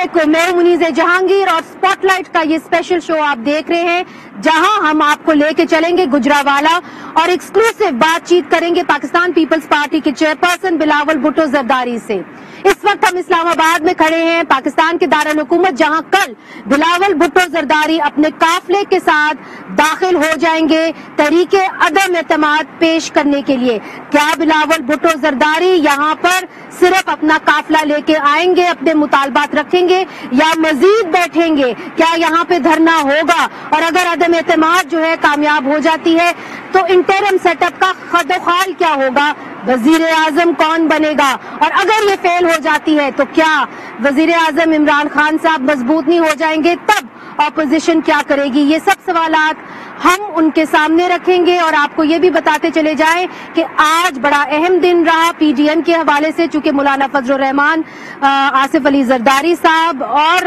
अलैकुम, मैं मुनीज़ जहांगीर और स्पॉटलाइट का ये स्पेशल शो आप देख रहे हैं, जहां हम आपको लेके चलेंगे गुजरावाला और एक्सक्लूसिव बातचीत करेंगे पाकिस्तान पीपल्स पार्टी के चेयरपर्सन बिलावल भुट्टो जरदारी से। इस वक्त हम इस्लामाबाद में खड़े हैं, पाकिस्तान के दारुल हुकूमत, जहां कल बिलावल भुट्टो जरदारी अपने काफले के साथ दाखिल हो जाएंगे तहरीके अदम एतमाद पेश करने के लिए। क्या बिलावल भुट्टो जरदारी यहाँ पर सिर्फ अपना काफला लेके आएंगे, अपने मुतालबात रखेंगे या मजीद बैठेंगे? क्या यहाँ पे धरना होगा? और अगर अदम एतमाद जो है कामयाब हो जाती है तो इंटरम सेटअप का खदोखाल क्या होगा? वजीर आजम कौन बनेगा? और अगर ये फेल हो जाती है तो क्या वजीर आजम इमरान खान साहब मजबूत नहीं हो जाएंगे? तब ऑपोजिशन क्या करेगी? ये सब सवालात हम उनके सामने रखेंगे और आपको ये भी बताते चले जाएं कि आज बड़ा अहम दिन रहा पीडीएम के हवाले से, चूंकि मौलाना फजलुर रहमान, आसिफ अली जरदारी साहब और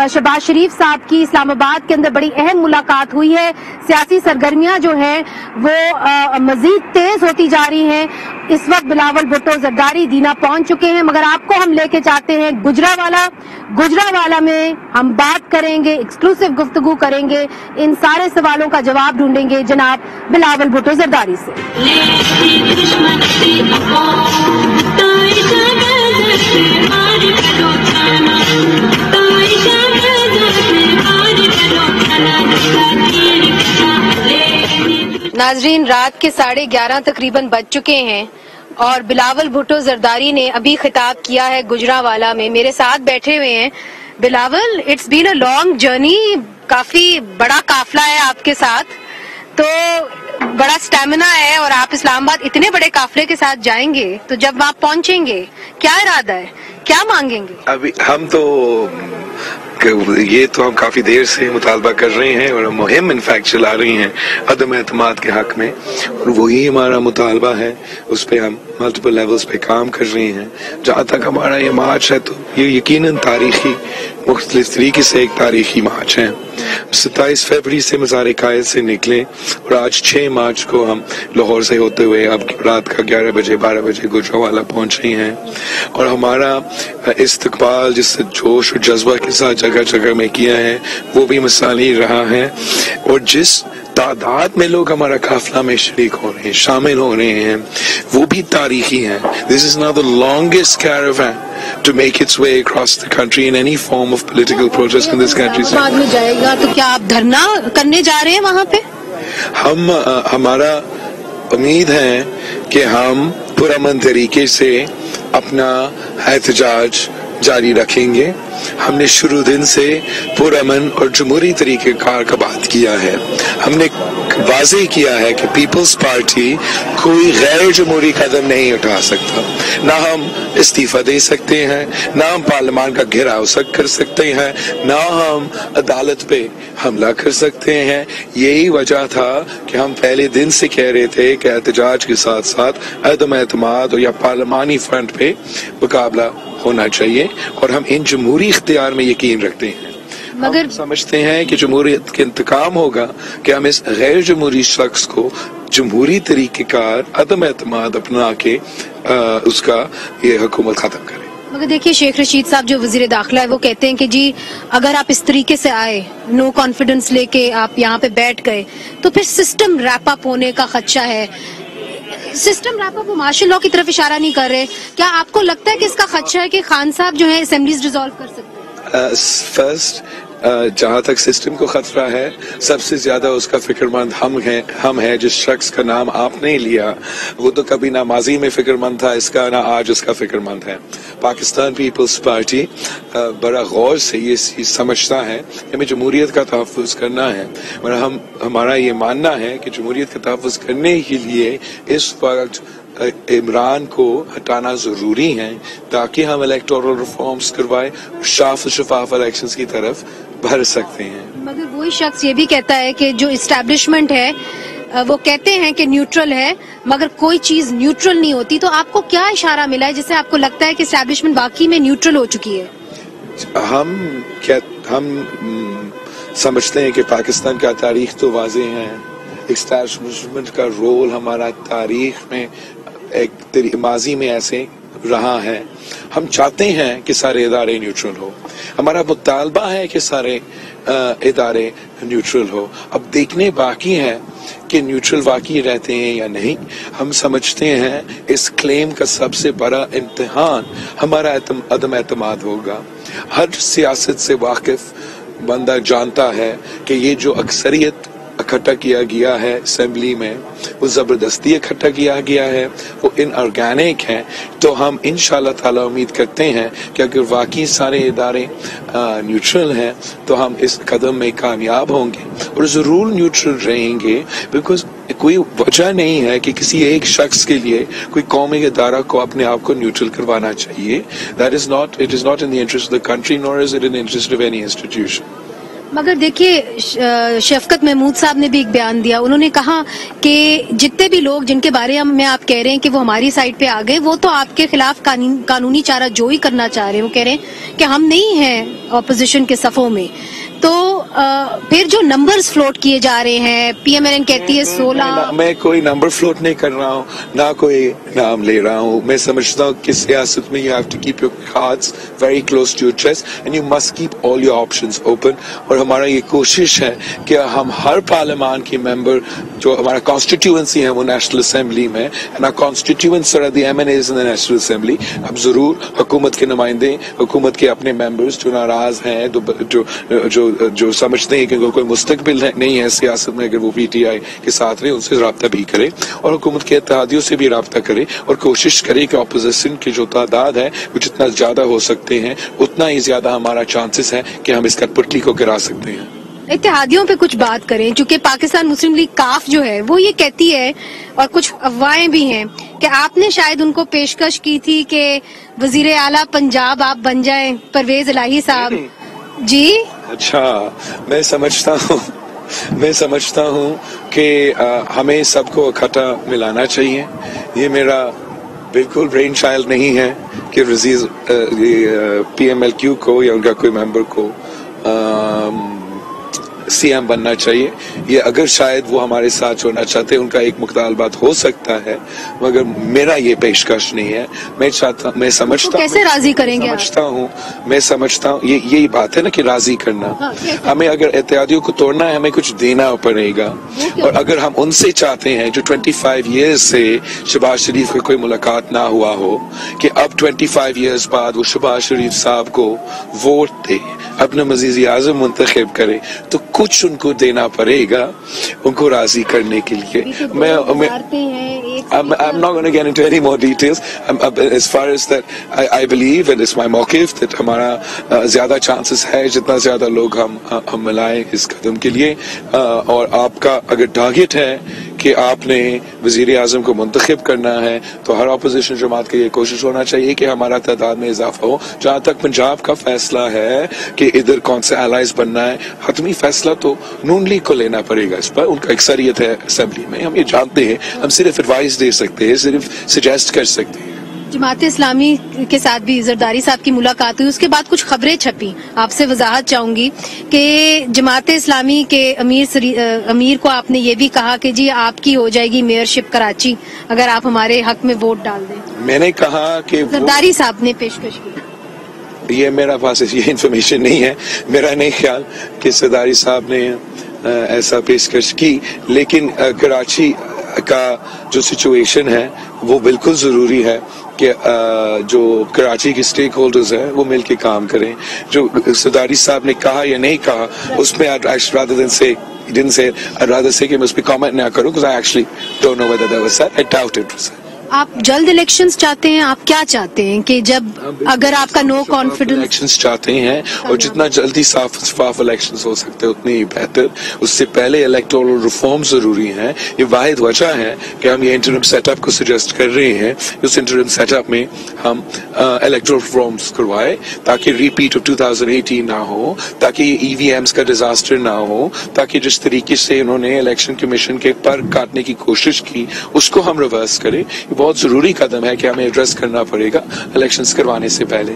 शहबाज शरीफ साहब की इस्लामाबाद के अंदर बड़ी अहम मुलाकात हुई है। सियासी सरगर्मियां जो हैं वो मजीद तेज होती जा रही हैं। इस वक्त बिलावल भुट्टो जरदारी दीना पहुंच चुके हैं, मगर आपको हम लेके चाहते हैं गुजरावाला में हम बात करेंगे, एक्सक्लूसिव गुफ्तगू करेंगे, इन सारे सवालों का जवाब ढूंढेंगे जनाब बिलावल भुट्टो जरदारी से। नाजरीन, रात के 11:30 तकरीबन बज चुके हैं और बिलावल भुट्टो जरदारी ने अभी खिताब किया है गुजरावाला में। मेरे साथ बैठे हुए हैं Bilawal. It's been a long journey, काफी बड़ा काफला है आपके साथ, तो बड़ा स्टैमिना है और आप इस्लामाबाद इतने बड़े काफले के साथ जाएंगे, तो जब आप पहुंचेंगे क्या इरादा है, क्या मांगेंगे? अभी हम हम काफी देर से मुतालबा कर रहे हैं और मुहिम इनफैक्ट चला रही हैं अदम एतमाद के हक में, और वही हमारा मुतालबा है। उस पर हम मल्टीपल लेवल्स पे काम कर रहे हैं। जहाँ तक हमारा ये मार्च है तो ये यकीनन तारीखी, मुख्तलिफ तरीके से एक तारीखी मार्च है। 27 फरवरी से मज़ार-ए-कायद से निकले और आज 6 मार्च को हम लाहौर से होते हुए अब रात का 12 बजे गुजरावाला पहुंच रहे हैं। और हमारा इस्तकबाल जिस जोश और जज्बा के साथ जगह जगह में किया है वो भी मिसाली रहा है, और जिस तादाद में लोग हमारा काफला में शरीक हो रहे हैं, शामिल हो रहे हैं, वो भी तारीखी है। This is now the longest caravan to make its way across the country in any form of political protest in this country. बाद में जाएगा तो क्या आप धरना करने जा रहे हैं वहाँ पे? हमारा उम्मीद है कि हम पुरअमन तरीके से अपना एहतजाज जारी रखेंगे। हमने शुरू दिन से पुरअमन और जमहूरी तरीके कार का बात किया है। हमने वाज़ेह किया है कि पीपल्स पार्टी कोई गैर जमहूरी कदम नहीं उठा सकता। ना हम इस्तीफा दे सकते हैं, ना हम पार्लियामान का घेराव कर सकते हैं, ना हम अदालत पे हमला कर सकते हैं। यही वजह था कि हम पहले दिन से कह रहे थे कि एहतजाज के साथ साथ अदम एतमाद या पार्लियामानी फ्रंट पे मुकाबला होना चाहिए, और हम इन जमहूरी इख्तियार में यकीन रखते हैं। मगर समझते हैं कि जमहूरियत के इंतकाम होगा कि हम इस गैर जमहूरी शख्स को जमहूरी तरीक़ेकार अदम एतमाद अपना के उसका ये हुकूमत खत्म करें। मगर देखिए, शेख रशीद साहब जो वजीर दाखिला है वो कहते हैं कि जी अगर आप इस तरीके से आए, नो कॉन्फिडेंस लेके आप यहाँ पे बैठ गए, तो फिर सिस्टम रैप अप होने का खदशा है। System wrap up, martial law की तरफ इशारा नहीं कर रहे। क्या आपको लगता है कि इसका खदशा है कि खान साहब जो है असेंबलीज डिसॉल्व कर सकते हैं? फर्स्ट, जहाँ तक सिस्टम को खतरा है, सबसे ज्यादा उसका फिक्रमंद हम हैं। जिस शख्स का नाम आपने लिया वो तो कभी ना माजी में फिक्रमंद था इसका, ना आज उसका फिक्रमंद है। पाकिस्तान पीपल्स पार्टी बड़ा गौर से ये चीज समझता है कि हमें जमहूरियत का तहफ़्फ़ुज़ करना है, और हमारा ये मानना है कि जमहूरियत का तहफ़्फ़ुज़ करने के लिए इस वक्त इमरान को हटाना जरूरी है, ताकि हम इलेक्टोरल रिफॉर्म्स करवाए और साफ शफाफ इलेक्शंस की तरफ बढ़ सकते हैं। मगर वही शख्स ये भी कहता है कि जो इस्टेब्लिशमेंट है वो कहते हैं कि न्यूट्रल है, मगर कोई चीज न्यूट्रल नहीं होती। तो आपको क्या इशारा मिला है जिससे आपको लगता है कि इस्टेब्लिशमेंट वाकई में न्यूट्रल हो चुकी है? हम समझते हैं कि पाकिस्तान का तारीख तो वाज़ेह है। इस्टेब्लिशमेंट का रोल हमारा तारीख में एक माजी में ऐसे रहा है। ہم چاہتے ہیں کہ سارے ادارے نیوٹرل ہو, ہمارا مطالبہ ہے کہ سارے ادارے نیوٹرل ہو. اب دیکھنے باقی ہے کہ نیوٹرل واقعی رہتے ہیں یا نہیں. ہم سمجھتے ہیں اس کلیم کا سب سے بڑا امتحان ہمارا عدم اعتماد ہوگا. ہر سیاست سے واقف بندہ جانتا ہے کہ یہ جو اکثریت اکٹھا کیا گیا ہے اسمبلی میں, وہ زبردستی اکٹھا کیا گیا ہے, وہ ان آرگینک ہیں. تو ہم انشاءاللہ تعالی امید کرتے ہیں کہ اگر واقعی سارے ادارے نیوٹرل ہیں تو ہم اس قدم میں کامیاب ہوں گے, اور ضرور نیوٹرل رہیں گے. بیکاز کوئی وجہ نہیں ہے کہ کسی ایک شخص کے لیے کوئی قومی ادارہ کو اپنے آپ کو نیوٹرل کروانا چاہیے. It is not in the interest of the country, nor is it in the interest of any institution. مگر دیکھیے شفقت محمود صاحب نے بھی ایک بیان دیا. انہوں نے کہا کہ جتنے بھی لوگ جن کے بارے میں آپ کہہ رہے ہیں کہ وہ ہماری سائڈ پہ آ گئے, وہ تو آپ کے خلاف قانونی چارہ جوئی کرنا چاہ رہے ہیں. وہ کہہ رہے ہیں کہ ہم نہیں ہیں اپوزیشن کے صفوں میں. تو پھر جو نمبرز فلوٹ کیے جا رہے ہیں, پی ایم ایل این کہتی ہے 16. میں کوئی نمبر فلوٹ نہیں کر رہا ہوں, نہ کوئی نام لے رہا ہوں. میں سمجھتا ہوں کہ سیاست میں you have to keep your cards very close to your chest and you must keep all your options open. اور ہمارا یہ کوشش ہے کہ ہم ہر پارلیمان کی ممبر جو ہمارا کانسٹیٹیوئنسی ہے وہ نیشنل اسمبلی میں, and our constituents are the MNAs in the National Assembly. اب ضرور حکومت کے نمائندے, حکومت کے اپنے ممبرز جو ناراض ہیں, جو سمجھتے ہیں کہ کوئی مستقبل نہیں ہے سیاست میں, اگر وہ پی ٹی آئی کے ساتھ رہے, ان سے رابطہ بھی کرے, اور حکومت کے اتحادیوں سے بھی رابطہ کرے, اور کوشش کرے کہ اپوزیشن کی جو تعداد ہے وہ جتنا زیادہ ہو سکتے ہیں اتنا ہی زیادہ ہمارا چانسز ہے کہ ہم اس کٹپٹلی کو گرا سکتے ہیں. اتحادیوں پہ کچھ بات کریں, چونکہ پاکستان مسلم لیگ کاف جو ہے وہ یہ کہتی ہے, اور کچھ افواہیں بھی ہیں کہ آپ نے شاید ان کو پیشکش کی تھی کہ وزیر اعلیٰ پنجاب آپ بن جائیں, پرویز الہی صاحب. جی اچھا, میں سمجھتا ہوں کہ ہمیں سب کو اکٹھا ملانا چاہیے. یہ میرا بالکل برین چائلڈ نہیں ہے کہ پی ایم ایل کیو کو یا ان کا کوئی ممبر کو سی ایم بننا چاہیے. یہ اگر شاید وہ ہمارے ساتھ ہونا چاہتے, ان کا ایک مطالبات ہو سکتا ہے, مگر میرا یہ پیشکش نہیں ہے. میں سمجھتا ہوں کیسے راضی کریں گے, میں سمجھتا ہوں یہی بات ہے نا کہ راضی کرنا. ہمیں اگر اتحادیوں کو توڑنا ہے, ہمیں کچھ دینا پڑے گا, اور اگر ہم ان سے چاہتے ہیں جو 25 ایئرز سے شہباز شریف کی کوئی ملاقات نہ ہوا ہو, کہ اب 25 ایئرز بعد وہ شہباز شریف صاحب کو ووٹ دے, اپنے وزیر اعظم منتخب کرے, تو کچھ ان کو دینا پڑے گا ان کو راضی کرنے کے لیے. I'm not going to get into any more details. As far as that, I believe, and it's my موقف, that ہمارا زیادہ چانسز ہے جتنا زیادہ لوگ ہم ملائیں اس قدم کے لیے. اور آپ کا اگر ٹارگٹ ہے کہ آپ نے وزیر اعظم کو منتخب کرنا ہے, تو ہر اپوزیشن جماعت کی یہ کوشش ہونا چاہیے کہ ہمارا تعداد میں اضافہ ہو. جہاں تک پنجاب کا فیصلہ ہے کہ ادھر کون سے الائز بننا ہے, حتمی فیصلہ تو نون لیگ کو لینا پڑے گا. اس پر ان کا اکثریت ہے اسمبلی میں, ہم یہ جانتے ہیں. ہم صرف ایڈوائز دے سکتے ہیں, صرف سجیسٹ کر سکتے ہیں. جماعت اسلامی کے ساتھ بھی زرداری صاحب کی ملاقات ہوئی, اس کے بعد کچھ خبریں چھپی. آپ سے وضاحت چاہوں گی کہ جماعت اسلامی کے امیر کو آپ نے یہ بھی کہا کہ جی آپ کی ہو جائے گی میئرشپ کراچی اگر آپ ہمارے حق میں ووٹ ڈال دیں. میں نے کہا کہ زرداری صاحب نے پیشکش کی. یہ میرا پاس یہ انفارمیشن نہیں ہے, میرا نہیں خیال کہ زرداری صاحب نے ایسا پیشکش کی. لیکن کراچی کا جو سچویشن ہے وہ بالکل ضروری ہے کہ جو کراچی کے سٹیک ہولڈرز ہیں وہ مل کے کام کریں. جو زرداری صاحب نے کہا یا نہیں کہا, اس میں I'd rather say کہ میں اس پہ کامنٹ نہ کروں, because I actually don't know whether that was said. I doubt it was said. آپ جلد الیکشنز چاہتے ہیں, آپ کیا چاہتے ہیں کہ جب اگر آپ کا نو کانفیڈنس الیکشنز چاہتے ہیں, اور جتنا جلدی صاف الیکشنز ہو سکتے اتنے ہی بہتر. اس سے پہلے الیکٹورل ریفارم ضروری ہیں. یہ واحد وجہ ہے کہ ہم یہ انٹرم سیٹ اپ کو سجیسٹ کر رہے ہیں. اس انٹرم سیٹ اپ میں ہم الیکٹورل ریفارمز کروائے تاکہ ریپیٹ آف 2018 نہ ہو, تاکہ یہ ای وی ایمز کا ڈیزاسٹر نہ ہو, تاکہ جس طریقے سے انہوں نے الیکشن کمیشن کے پر کاٹنے کی کوشش کی اس کو ہم ریورس کریں. بہت ضروری قدم ہے کہ ہمیں ایڈریس کرنا پڑے گا الیکشنز کروانے سے پہلے.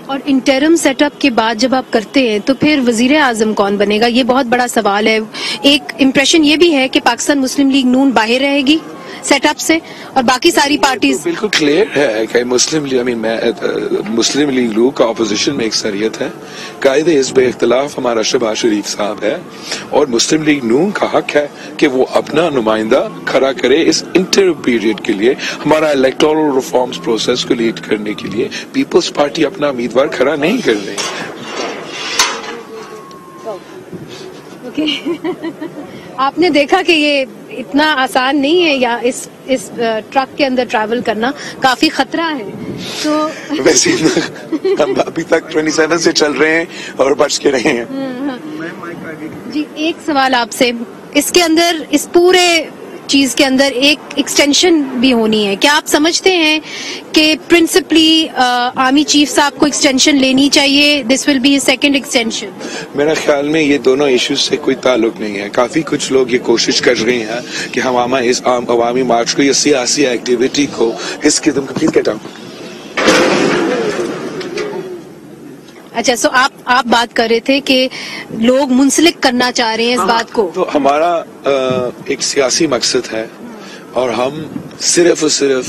اور انٹرم سیٹ اپ کے بعد جب آپ کرتے ہیں تو پھر وزیر اعظم کون بنے گا, یہ بہت بڑا سوال ہے. ایک امپریشن یہ بھی ہے کہ پاکستان مسلم لیگ نون باہر رہے گی, सेट अप से और बाकी सारी पार्टीज? बिल्कुल क्लियर है कि मुस्लिम लीग नून का अपोजिशन में अक्सरियत है, कायदे हिज़्ब इख्तिलाफ हमारा शहबाज शरीफ साहब है और मुस्लिम लीग नून का हक है कि वो अपना नुमाइंदा खड़ा करे इस इंटर पीरियड के लिए। हमारा इलेक्टोरल रिफॉर्म्स प्रोसेस को लीड करने के लिए पीपल्स पार्टी अपना उम्मीदवार खड़ा नहीं कर रही। आपने देखा कि ये इतना आसान नहीं है, या इस ट्रक के अंदर ट्रैवल करना काफी खतरा है। तो वैसे हम अभी तक 27 से चल रहे हैं और बच के रहे हैं। जी, एक सवाल आपसे, इसके अंदर इस पूरे चीज के अंदर एक एक्सटेंशन भी होनी है, क्या आप समझते हैं कि प्रिंसिपली आर्मी चीफ साहब को एक्सटेंशन लेनी चाहिए? This will be second extension. मेरा ख्याल में ये दोनों इश्यूज से कोई ताल्लुक नहीं है। काफी कुछ लोग ये कोशिश कर रहे हैं कि हम इस अवामी मार्च को या सियासी एक्टिविटी को इस कदम को प्लीज गेट आउट। अच्छा, सो आप बात कर रहे थे कि लोग मुंसलिक करना चाह रहे हैं इस बात को। तो हमारा एक सियासी मकसद है और हम सिर्फ और सिर्फ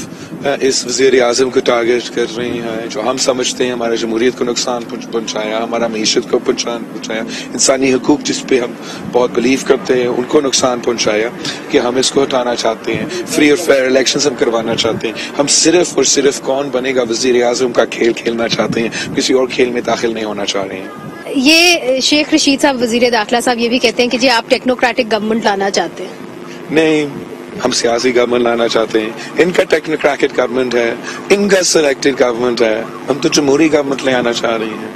इस वज़ीर आज़म को टारगेट कर रहे हैं जो हम समझते हैं हमारे जमहूरियत को नुकसान पहुंचाया, हमारा मईशत को नुकसान पहुंचाया, इंसानी हकूक जिस पे हम बहुत बिलीव करते हैं उनको नुकसान पहुंचाया, कि हम इसको हटाना चाहते हैं। फ्री और फेयर इलेक्शंस हम करवाना चाहते हैं। हम सिर्फ और सिर्फ कौन बनेगा वज़ीर आज़म का खेल खेलना चाहते हैं, किसी और खेल में दाखिल नहीं होना चाह रहे हैं। ये शेख रशीद साहब वज़ीर दाखिला साहब ये भी कहते हैं कि जी आप टेक्नोक्रेटिक गवर्नमेंट लाना चाहते हैं। नहीं, हम सियासी गवर्नमेंट लाना चाहते हैं। इनका टेक्नोक्रेटिक गवर्नमेंट है, इनका सिलेक्टेड गवर्नमेंट है, हम तो जमहूरी गवर्नमेंट ले आना चाह रही हैं।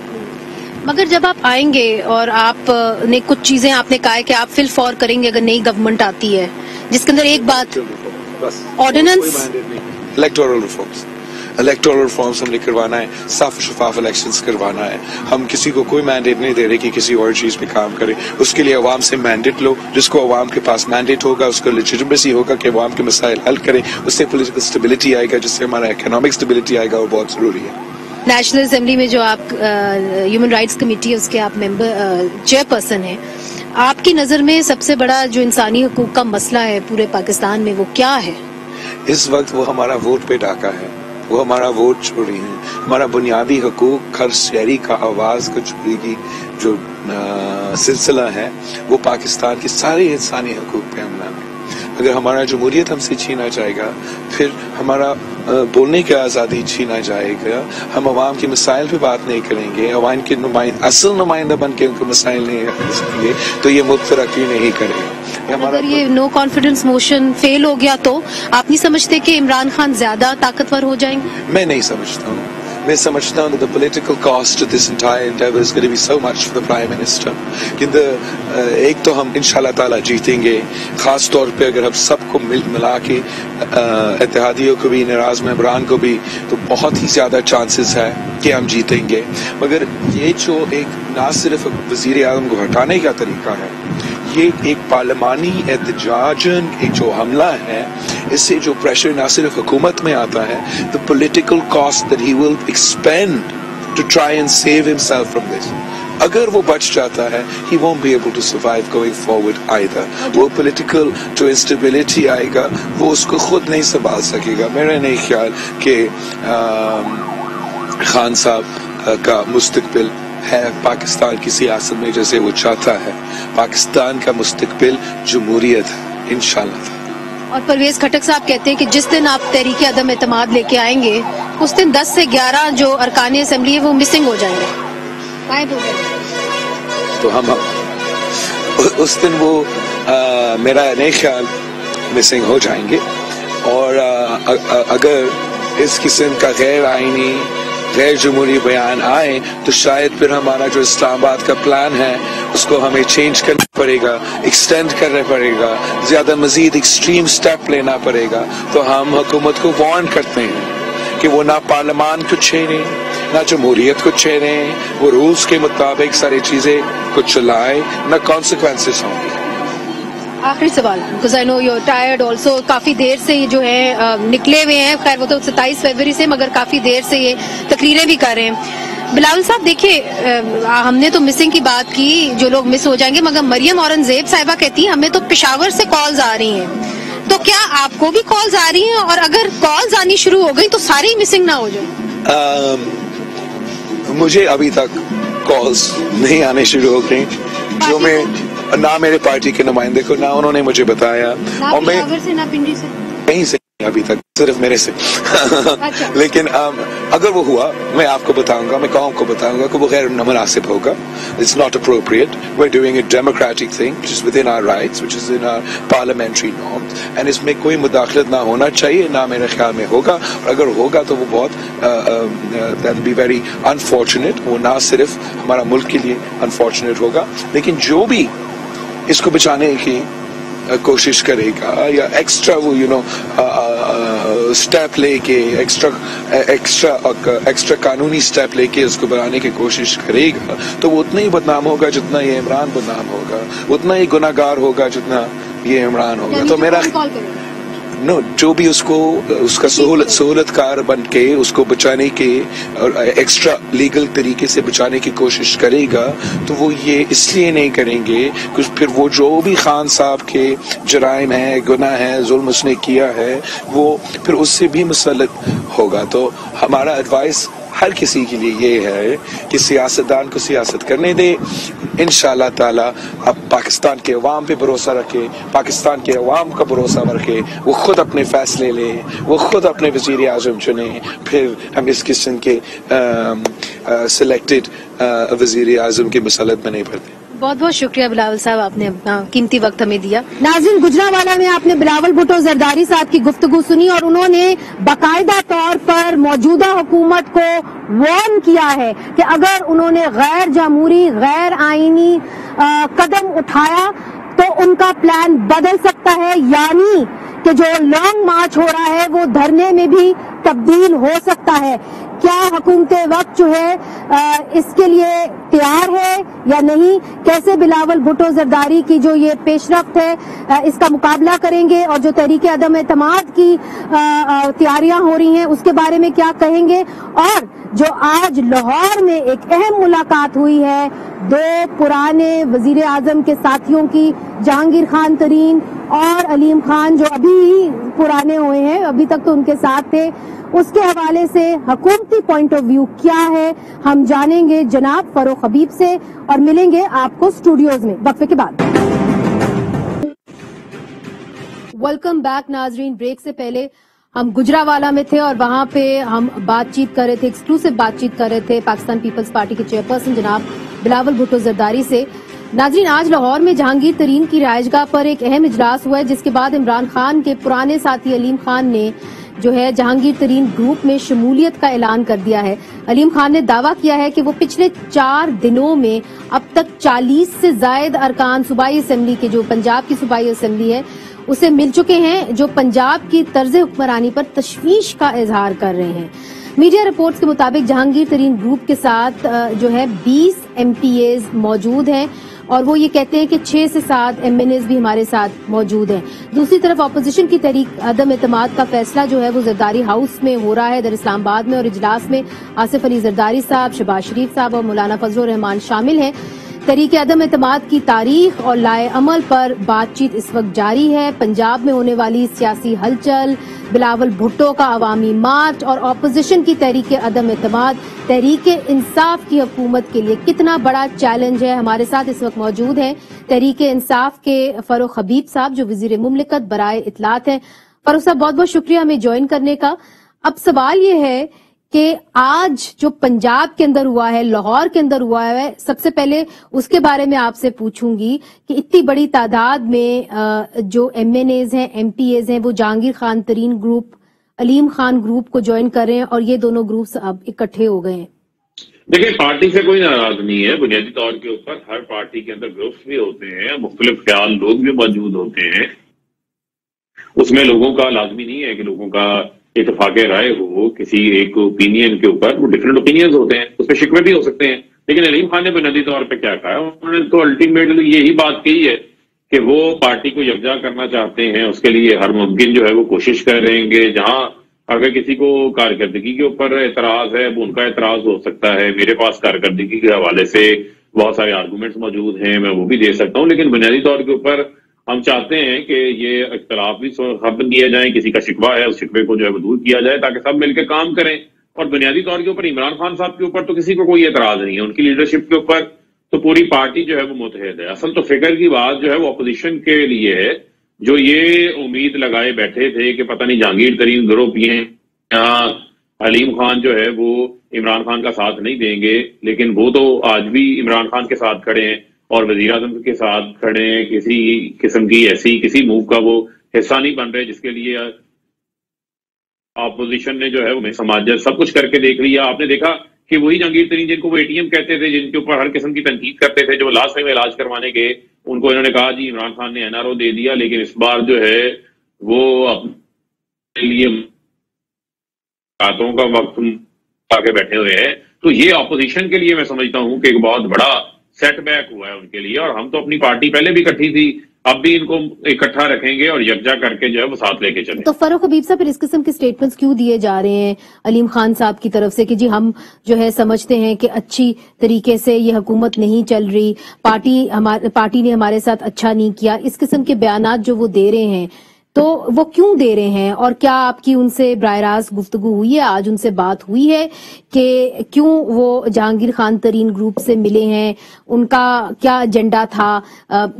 मगर जब आप आएंगे और आपने कुछ चीजें आपने कहा है कि आप फिल फॉर करेंगे अगर नई गवर्नमेंट आती है, जिसके अंदर एक बात ऑर्डिनेंस इलेक्टोरल रिफॉर्म्स हमने करवाना है, साफ शफाफ इलेक्शंस करवाना है। हम किसी को कोई मैंडेट नहीं दे रहे कि किसी और चीज पे काम करे। उसके लिए अवाम से मैंडेट लो, जिसको अवाम के पास मैंडेट होगा उसको लेजिटिमेसी होगा कि अवाम के मसाइल हल करे, उससे पॉलिटिकल स्टेबिलिटी आएगा, जिससे हमारा इकोनॉमिक स्टेबिलिटी आएगा, वो बहुत जरूरी है। नेशनल असेंबली में जो आप ह्यूमन राइट्स कमेटी है उसके आप मेंबर चेयरपर्सन हैं, आपकी नजर में सबसे बड़ा जो इंसानी हकूक का मसला है पूरे पाकिस्तान में वो क्या है? इस वक्त वो हमारा वोट पे डाका है, वो हमारा वोट चोरी है। हमारा बुनियादी हकूक हर शहरी का आवाज को चोरी की जो सिलसिला है वो पाकिस्तान के सारे इंसानी हकूक पे हमला है। अगर हमारा जमहूरियत हमसे छीना जाएगा, फिर हमारा बोलने की आज़ादी छीना जाएगा, हम अवाम के मसाइल पे बात नहीं करेंगे, अवाम के असल नुमाइंदा बन के उनके मसाइल नहीं सकेंगे, तो ये मुल्क तरक्की नहीं करेगा। अगर ये नो कॉन्फिडेंस मोशन फेल हो गया तो आप नहीं समझते कि इमरान खान ज्यादा ताकतवर हो जाएंगे? मैं नहीं समझता हूँ। मैं समझता हूँ that the political cost of this entire endeavor is going to be so much for the Prime Minister कि एक तो हम इंशाल्लाह ताला जीतेंगे, खास तौर पे अगर हम सबको मिला के इत्तेहादियों को भी, नाराज मेंबरान को भी, तो बहुत ही ज्यादा चांसेस है कि हम जीतेंगे। मगर ये जो एक ना सिर्फ वजीर आज़म को हटाने का तरीका है, ये एक पार्लिमानी एहतजाजन एक जो हमला है, इससे जो प्रेशर ना सिर्फ हुकूमत में आता है, the political cost that he will expend to try and save himself from this, अगर वो बच जाता है, he won't be able to survive going forward either. वो पॉलिटिकल जो इंस्टेबिलिटी आएगा वो उसको खुद नहीं संभाल सकेगा। मेरा नहीं ख्याल कि खान साहब का मुस्तकबिल है पाकिस्तान की सियासत में जैसे वो चाहता है। पाकिस्तान का मुस्तकबिल जमहूरियत है इंशाल्लाह। और परवेज खटक साहब कहते हैं कि जिस दिन आप तहरीक अदम एतमाद लेके आएंगे उस दिन 10 से 11 जो अरकान असेंबली है वो मिसिंग हो जाएंगे, गायब हो जाएंगे। तो हम उस दिन वो मेरा नहीं ख्याल मिसिंग हो जाएंगे। और अगर इस किस्म का गैर आईनी गैर जमहूरी बयान आए तो शायद फिर हमारा जो इस्लामाबाद का प्लान है उसको हमें चेंज करना पड़ेगा, एक्सटेंड करना पड़ेगा, ज्यादा मजीद एक्सट्रीम स्टेप लेना पड़ेगा। तो हम हुकूमत को वार्न करते हैं कि वो ना पार्लियामान को छेड़े, ना जमहूरियत को छेड़े, वो रूल्स के मुताबिक सारी चीजें को चलाए, ना कॉन्सिक्वेंसेस होंगे। आखिरी सवाल, because I know you are tired also, काफी देर से ये जो है निकले हुए हैं, खैर वो तो 27 फरवरी से, मगर काफी देर से ये तकरीरें भी कर रहे हैं। बिलावल साहब देखिए, हमने तो मिसिंग की बात की, जो लोग मिस हो जाएंगे, मगर मरियम औरंगजेब साहिबा कहती है हमें तो पेशावर से कॉल्स आ रही हैं तो क्या आपको भी कॉल्स आ रही हैं, और अगर कॉल्स आनी शुरू हो गई तो सारे ही मिसिंग ना हो जाए? मुझे अभी तक कॉल्स नहीं आने शुरू हो गई, जो मैं ना मेरे पार्टी के नुमाइंदे को, ना उन्होंने मुझे बताया, और मैं ना पिंडी से कहीं से अभी तक, सिर्फ मेरे से। अच्छा। लेकिन अगर वो हुआ, मैं आपको बताऊंगा, मैं कौम को बताऊंगा कि वो गैर मुनासिब होगा। It's not appropriate. We're doing a democratic thing, which is within our rights, which is in our parliamentary norms, and इसमें कोई मुदाखलत ना होना चाहिए, ना मेरे ख्याल में होगा। और अगर होगा तो वो बहुत that will be very unfortunate। वो ना सिर्फ हमारा मुल्क के लिए unfortunate होगा, लेकिन जो भी इसको बचाने की कोशिश करेगा या एक्स्ट्रा वो स्टेप लेके एक्स्ट्रा कानूनी स्टेप लेके उसको बनाने की कोशिश करेगा, तो वो उतना ही बदनाम होगा जितना ये इमरान बदनाम होगा, उतना ही गुनाहगार होगा जितना ये इमरान होगा। तो मेरा जो भी उसका सहूलतकार बन के उसको बचाने के और एक्स्ट्रा लीगल तरीके से बचाने की कोशिश करेगा, तो वो ये इसलिए नहीं करेंगे कि फिर वो जो भी खान साहब के जराइम है, गुनाह है, जुल्म उसने किया है, वो फिर उससे भी मुसल्लत होगा। तो हमारा एडवाइस हर किसी के लिए ये है कि सियासतदान को सियासत करने दे। इंशाअल्लाह ताला अब पाकिस्तान के अवाम पे भरोसा रखे, पाकिस्तान के अवाम का भरोसा रखे, वो खुद अपने फैसले ले, वो खुद अपने वजीर आज़म चुने, फिर हम इस किस्म के सिलेक्टेड वजीर आज़म की मसलत में नहीं पड़ते। बहुत बहुत शुक्रिया बिलावल साहब, आपने अपना कीमती वक्त हमें दिया। नाज़रीन, गुजरावाला में आपने बिलावल भुट्टो जरदारी साहब की गुफ्तगू सुनी, और उन्होंने बाकायदा तौर पर मौजूदा हुकूमत को वार्न किया है कि अगर उन्होंने गैर जमहूरी, गैर आईनी कदम उठाया तो उनका प्लान बदल सकता है, यानी कि जो लॉन्ग मार्च हो रहा है वो धरने में भी तब्दील हो सकता है। क्या हुकूमत वक्त जो है इसके लिए तैयार है या नहीं? कैसे बिलावल भुट्टो जरदारी की जो ये पेशरफ्त है इसका मुकाबला करेंगे, और जो तहरीक अदम एतमाद की तैयारियां हो रही हैं उसके बारे में क्या कहेंगे? और जो आज लाहौर में एक अहम मुलाकात हुई है दो पुराने वजीर आजम के साथियों की, जहांगीर खान तरीन और अलीम खान, जो अभी पुराने हुए हैं, अभी तक तो उनके साथ थे, उसके हवाले से हुकूमती पॉइंट ऑफ व्यू क्या है हम जानेंगे जनाब फरूख हबीब से, और मिलेंगे आपको स्टूडियोज में वक्फे के बाद। वेलकम बैक नाजरीन। ब्रेक से पहले हम गुजरावाला में थे और वहां पे हम बातचीत कर रहे थे, एक्सक्लूसिव बातचीत कर रहे थे पाकिस्तान पीपल्स पार्टी के चेयरपर्सन जनाब बिलावल भुट्टो जरदारी से। नाजरीन, आज लाहौर में जहांगीर तरीन की रिहाइशगाह पर एक अहम इजलास हुआ है, जिसके बाद इमरान खान के पुराने साथी अलीम खान ने जो है जहांगीर तरीन ग्रुप में शमूलियत का ऐलान कर दिया है। अलीम खान ने दावा किया है कि वो पिछले 4 दिनों में अब तक 40 से ज्यादा अरकान सूबाई असेंबली के, जो पंजाब की सूबाई असेंबली है, उसे मिल चुके हैं, जो पंजाब की तर्ज हुक्मरानी पर तशवीश का इजहार कर रहे हैं। मीडिया रिपोर्ट्स के मुताबिक जहांगीर तरीन ग्रुप के साथ जो है 20 MPAs मौजूद हैं, और वो ये कहते हैं कि 6 से 7 MNAs भी हमारे साथ मौजूद हैं। दूसरी तरफ अपोजिशन की तहरीक अदम एतमाद का फैसला जो है वो जरदारी हाउस में हो रहा है, दर इस्लामाबाद में, और इजलास में आसिफ अली जरदारी साहब, शहबाज शरीफ साहब और मौलाना फजल रहमान शामिल हैं। तहरीक अदम एतमाद की तारीख और लाए अमल पर बातचीत इस वक्त जारी है। पंजाब में होने वाली सियासी हलचल, बिलावल भुट्टो का अवामी मार्च और अपोजिशन की तहरीक अदम एतमाद, तहरीक इंसाफ की हुकूमत के लिए कितना बड़ा चैलेंज है। हमारे साथ इस वक्त मौजूद हैं तहरीक इंसाफ के फरूख हबीब साहब, जो वजीर मुमलिकत बराए इतलात हैं। फरूख साहब, बहुत बहुत शुक्रिया हमें ज्वाइन करने का। अब सवाल ये है कि आज जो पंजाब के अंदर हुआ है, लाहौर के अंदर हुआ है, सबसे पहले उसके बारे में आपसे पूछूंगी कि इतनी बड़ी तादाद में जो MNAs हैं, MPAs हैं, वो जहांगीर खान तरीन ग्रुप, अलीम खान ग्रुप को ज्वाइन कर रहे हैं, और ये दोनों ग्रुप्स अब इकट्ठे हो गए हैं। देखिए, पार्टी से कोई नाराज नहीं है। बुनियादी तौर के ऊपर हर पार्टी के अंदर ग्रुप्स भी होते हैं, मुख्तलिफ ख्याल लोग भी मौजूद होते हैं। उसमें लोगों का लाजमी नहीं है कि लोगों का इत्तेफाक़े राय हो किसी एक ओपिनियन के ऊपर। वो डिफरेंट ओपिनियंस होते हैं, उसमें शिकवे भी हो सकते हैं। लेकिन अलीम खान ने बुनियादी तौर पे क्या कहा, उन्होंने तो अल्टीमेटली यही बात कही है कि वो पार्टी को यकजा करना चाहते हैं, उसके लिए हर मुमकिन जो है वो कोशिश कर रहेंगे। जहां अगर किसी को कारकर्दगी के ऊपर एतराज है, वो उनका एतराज हो सकता है। मेरे पास कारकर्दगी के हवाले से बहुत सारे आर्गूमेंट्स मौजूद हैं, मैं वो भी दे सकता हूँ। लेकिन बुनियादी तौर के ऊपर ہم چاہتے ہیں کہ یہ اختلاف بھی ختم کیا جائے، کسی کا شکوہ ہے اس شکوے کو جو ہے وہ دور کیا جائے تاکہ سب مل کے کام کریں. اور بنیادی طور کے اوپر عمران خان صاحب کے اوپر تو کسی کو کوئی اعتراض نہیں ہے، ان کی لیڈرشپ کے اوپر تو پوری پارٹی جو ہے وہ متحد ہے. اصل تو فکر کی بات جو ہے وہ اپوزیشن کے لیے ہے، جو یہ امید لگائے بیٹھے تھے کہ پتہ نہیں جہانگیر ترین گروپ یہ ہیں یہاں علیم خان جو ہے وہ عمران خان کا ساتھ نہیں دیں گے، لیکن وہ تو آج بھی عمران خان کے ساتھ کھڑے ہیں اور وزیر اعظم کے ساتھ کھڑے ہیں. کسی قسم کی ایسی کسی موو کا وہ حصہ نہیں بن رہے جس کے لیے اپوزیشن نے جو ہے وہ سماجت سب کچھ کر کے دیکھ لیا. آپ نے دیکھا کہ وہی جہانگیر ترین جن کو وہ ATM کہتے تھے، جن کے اوپر ہر قسم کی تنقید کرتے تھے، جو لاسٹ ٹائم علاج کروانے گئے ان کو انہوں نے کہا جی عمران خان نے NRO دے دیا، لیکن اس بار جو ہے وہ اپنے لیے باتوں کا وقت آگے بیٹھے ہوئے ہیں. تو یہ اپوزیشن کے لیے میں سمجھتا ہوں کہ ایک بہت بڑا سیٹ بیک ہوا ہے ان کے لیے. اور ہم تو اپنی پارٹی پہلے بھی اکٹھی تھی، اب بھی ان کو اکٹھا رکھیں گے اور یکجا کر کے جو ہے وہ ساتھ لے کے چلیں. تو فاروق حبیب صاحب پھر اس قسم کے سٹیٹمنٹس کیوں دیے جا رہے ہیں علیم خان صاحب کی طرف سے کہ جی ہم جو ہے سمجھتے ہیں کہ اچھی طریقے سے یہ حکومت نہیں چل رہی، پارٹی نے ہمارے ساتھ اچھا نہیں کیا، اس قسم کے بیانات جو وہ دے رہے ہیں تو وہ کیوں دے رہے ہیں؟ اور کیا آپ کی ان سے براہ راست گفتگو ہوئی ہے، آج ان سے بات ہوئی ہے کہ کیوں وہ جہانگیر خان ترین گروپ سے ملے ہیں؟ ان کا کیا ایجنڈا تھا،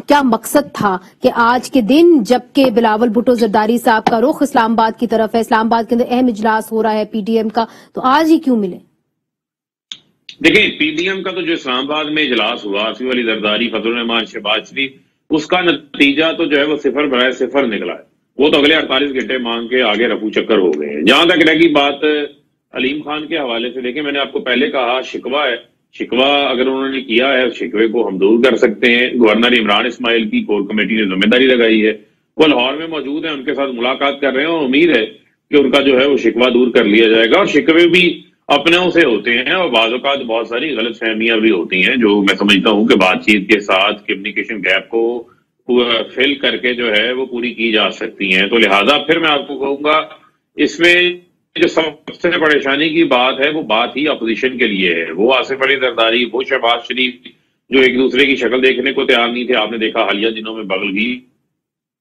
کیا مقصد تھا کہ آج کے دن جبکہ بلاول بھٹو زرداری صاحب کا رخ اسلام آباد کی طرف ہے، اسلام آباد کے اندر اہم اجلاس ہو رہا ہے PDM کا، تو آج ہی کیوں ملے؟ دیکھیں PDM کا تو جو اسلام آباد میں اجلاس ہوا، آصف علی زرداری، فضل الرحمان شہباز شریف، اس کا نتیجہ تو جو ہے وہ 0/0 نکلا ہے. وہ تو اگلے 48 گھنٹے مانگ کے آگے رفو چکر ہو گئے ہیں. جہاں تک رہی بات علیم خان کے حوالے سے، دیکھیں میں نے آپ کو پہلے کہا شکوہ ہے، شکوہ اگر انہوں نے کیا ہے اس شکوے کو ہم دور کر سکتے ہیں. گورنر عمران اسماعیل کی کور کمیٹی نے ذمہ داری لگائی ہے، وہ لاہور میں موجود ہیں، ان کے ساتھ ملاقات کر رہے ہیں اور امید ہے کہ ان کا جو ہے وہ شکوہ دور کر لیا جائے گا. اور شکوے بھی اپنوں سے ہوتے ہیں اور بعض اوقات بہت ساری غلط فہمیاں بھی ہوتی ہیں جو میں سمجھتا ہوں کہ بات چیت کے ساتھ کمیونیکیشن گیپ کو فل کر کے جو ہے وہ پوری کی جا سکتی ہیں. تو لہٰذا پھر میں آپ کو کہوں گا اس میں جو سب سے پریشانی کی بات ہے وہ بات ہی اپوزیشن کے لیے ہے. وہ آصف علی زرداری، وہ شہباز شریف جو ایک دوسرے کی شکل دیکھنے کو تیار نہیں تھے. آپ نے دیکھا حالیہ دنوں میں بغلگی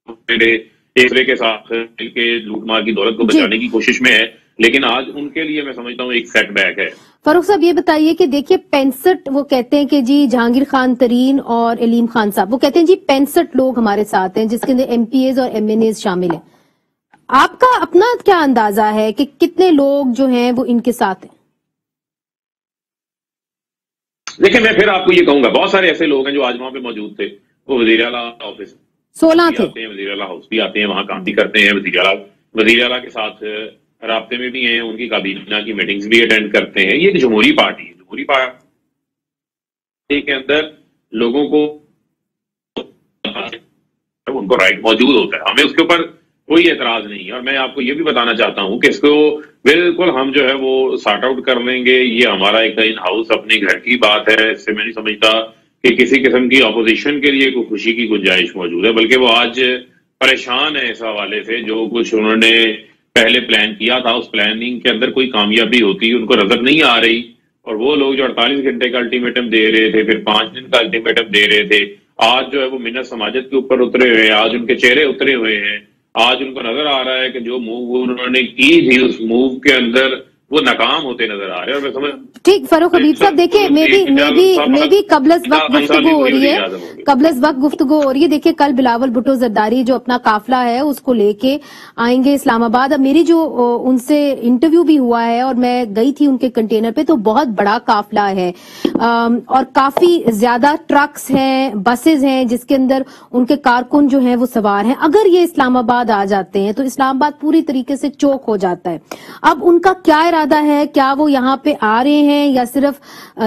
ایک دوسرے کے ساتھ مل کے لوٹ مار کی دولت کو بچانے کی کوشش میں ہے، لیکن آج ان کے لیے میں سمجھتا ہوں ایک سیٹ بیک ہے. فاروق صاحب یہ بتائیے کہ دیکھیے 65 وہ کہتے ہیں کہ جی جہانگیر خان ترین اور علیم خان صاحب، وہ کہتے ہیں جی 65 لوگ ہمارے ساتھ ہیں جس کے اندر MPAs اور MNAs شامل ہیں. آپ کا اپنا کیا اندازہ ہے کہ کتنے لوگ جو ہیں وہ ان کے ساتھ ہیں؟ دیکھیں میں پھر آپ کو یہ کہوں گا بہت سارے ایسے لوگ ہیں جو آج وہاں پہ موجود تھے. وہ وزیر اعلیٰ آفس 16 تھے، وزیر اعلیٰ ہاؤس بھی آتے ہیں، وہاں کام بھی کرتے ہیں، وزیر اعلیٰ کے ساتھ رابطے میں بھی ہیں، ان کی کابینہ کی میٹنگز بھی اٹینڈ کرتے ہیں. یہ ایک جمہوری پارٹی ہے، جمہوری پارٹی کے اندر لوگوں کو ان کو رائٹ موجود ہوتا ہے، ہمیں اس کے اوپر کوئی اعتراض نہیں ہے. اور میں آپ کو یہ بھی بتانا چاہتا ہوں کہ اس کو بالکل ہم جو ہے وہ سارٹ آؤٹ کر لیں گے. یہ ہمارا ایک ان ہاؤس اپنے گھر کی بات ہے، اس سے میں نہیں سمجھتا کہ کسی قسم کی اپوزیشن کے لیے کوئی خوشی کی گنجائش موجود ہے، بلکہ وہ آج پریشان ہے اس حوالے سے. جو کچھ انہوں نے پہلے پلان کیا تھا اس پلاننگ کے اندر کوئی کامیابی ہوتی ان کو نظر نہیں آ رہی. اور وہ لوگ جو 48 گھنٹے کا الٹیمیٹم دے رہے تھے، پھر 5 دن کا الٹیمیٹم دے رہے تھے، آج جو ہے وہ منت سماجت کے اوپر اترے ہوئے ہیں، آج ان کے چہرے اترے ہوئے ہیں. آج ان کو نظر آ رہا ہے کہ جو موو انہوں نے کی تھی اس موو کے اندر وہ ناکام ہوتے نظر آ رہے ہیں. اور میں سمجھ ٹھیک فاروق حبیب صاحب دیکھیں میں بھی قبل از وقت گفتگو ہو رہی ہے، دیکھیں کل بلاول بھٹو زرداری جو اپنا قافلہ ہے اس کو لے کے آئیں گے اسلام آباد. اب میری جو ان سے انٹرویو بھی ہوا ہے اور میں گئی تھی ان کے کنٹینر پہ، تو بہت بڑا قافلہ ہے اور کافی زیادہ ٹرکس ہیں، بسز ہیں جس کے اندر ان کے کارکن جو ہیں وہ سوار ہیں. اگر یہ اسلام آباد آ جاتے ہیں تو اسلام آباد پوری طریقے سے چوک ہو جاتا ہے. اب ان کا کیا ارادہ ہے؟ کیا وہ یہاں پہ آ رہے ہیں یا صرف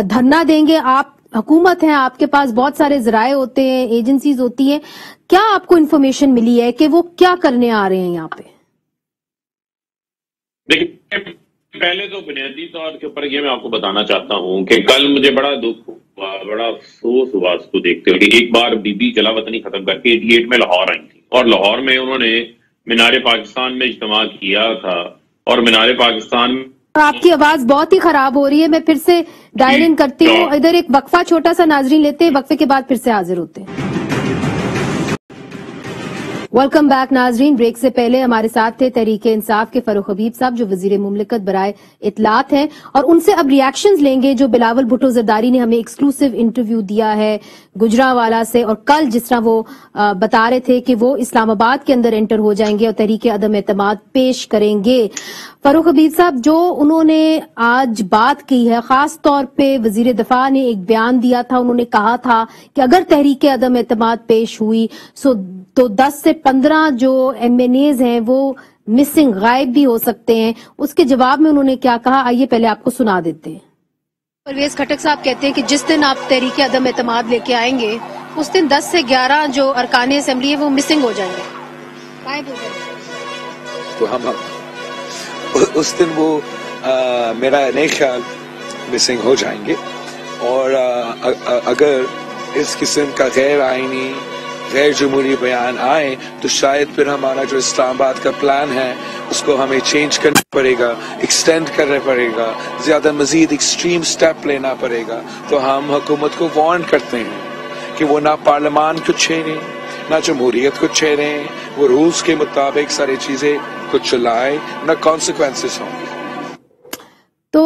دھرنا دیں گے؟ آپ حکومت ہیں، آپ کے پاس بہت سارے ذرائع ہوتے ہیں، ایجنسیز ہوتی ہیں، کیا آپ کو انفارمیشن ملی ہے کہ وہ کیا کرنے آ رہے ہیں یہاں پہ؟ دیکھیں پہلے تو بنیادی طور کے اوپر یہ میں آپ کو بتانا چاہتا ہوں کہ کل مجھے بڑا دکھ ہوا، بڑا افسوس ہوا اس کو دیکھتے ہوئے کہ ایک بار بی بی جلا وطنی ختم کر کے 88 میں لاہور آئی تھی اور لاہور میں انہوں نے مینار پاکستان میں اجتماع کیا تھا. اور مینار پاکستان میں آپ کی آواز بہت ہی خراب ہو رہی ہے، میں پھر سے ڈائل ان کرتی ہوں. ادھر ایک وقفہ چھوٹا سا ناظرین لیتے ہیں، وقفے کے بعد پھر سے حاضر ہوتے ہیں. वेलकम बैक नाजरीन। ब्रेक से पहले हमारे साथ थे तहरीक इंसाफ के फरूख हबीब साहब जो वजीर मुमलिकत बराए इत्तलात हैं, और उनसे अब रिएक्शंस लेंगे जो बिलावल भुट्टो जरदारी ने हमें एक्सक्लूसिव इंटरव्यू दिया है गुजरावाला से, और कल जिस तरह वो बता रहे थे कि वो इस्लामाबाद के अंदर एंटर हो जाएंगे और तहरीक अदम एतमाद पेश करेंगे। फरूख हबीब साहब, जो उन्होंने आज बात की है, खास तौर पे वजीर दफा ने एक बयान दिया था, उन्होंने कहा था कि अगर तहरीक अदम एतमाद पेश हुई तो 10 से 15 जो MNAs हैं वो मिसिंग, गायब भी हो सकते हैं। उसके जवाब में उन्होंने क्या कहा, आइए पहले आपको सुना देते हैं। परवेज खटक साहब कहते हैं कि जिस दिन आप तहरीक अदम एतमाद लेके आएंगे उस दिन 10 से 11 जो अरकान असेंबली है वो मिसिंग हो जाएंगे, गायब हो जाएंगे। तो हम उस दिन वो मेरा नहीं ख्याल मिसिंग हो जाएंगे, और अगर इस किस्म का गैर आईनी गैर जमहूरी बयान आए तो शायद फिर हमारा जो इस्लामाबाद का प्लान है उसको हमें चेंज करना पड़ेगा, एक्सटेंड करना पड़ेगा, ज्यादा मजीद एक्सट्रीम स्टेप लेना पड़ेगा। तो हम हुकूमत को वार्न करते हैं कि वो ना पार्लियामान को छेड़े, ना जमहूरियत को छेड़े, वो रूल्स के मुताबिक सारी चीजें को चलाए, ना कॉन्सिक्वेंसेस होंगे। तो